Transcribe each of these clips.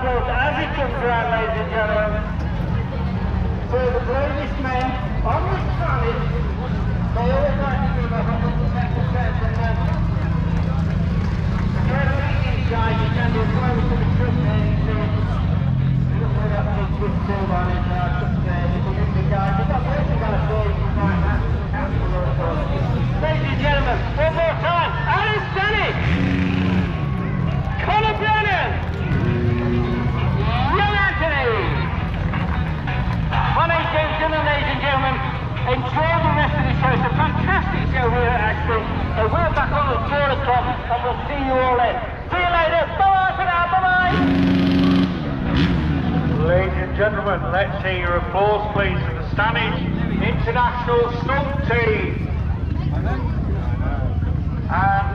applause as it comes around, ladies and gentlemen. So the bravest men on this planet, they always like to give 110%, and if you're beating these guys, you can do close to the truck there, you see. Look at that big good tool on it now, truck there, you can hit the guys. You've got nothing got to say, you might have to cancel those ones. Ladies and gentlemen, one more time, Alice Denny! Conor Brennan! Young Anthony! My name's James Dillon, ladies and gentlemen. Enjoy the rest of the show. It's a fantastic show here at Ashby. And we're back on at 4 o'clock and we'll see you all then. See you later. Bye-bye for now. Bye-bye. Ladies and gentlemen, let's hear your applause please for the Stanage International Stump Team. And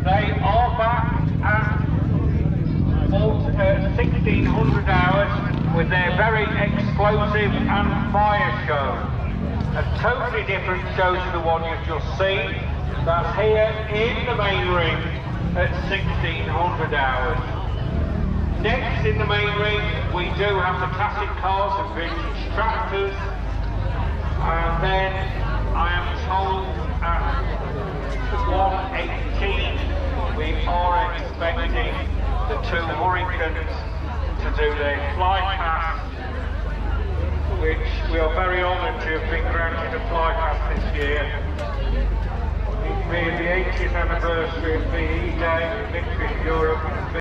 they are back at 1600 hours with their very explosive and fire show. A totally different show to the one you've just seen. That's here in the main ring at 1600 hours. Next in the main ring we do have the classic cars and vintage tractors. And then I am told at 1:18 we are expecting the two Hurricanes to do their fly pass, which we are very honoured to have been granted a fly pass this year. It being the 80th anniversary of VE Day, Victory in Europe.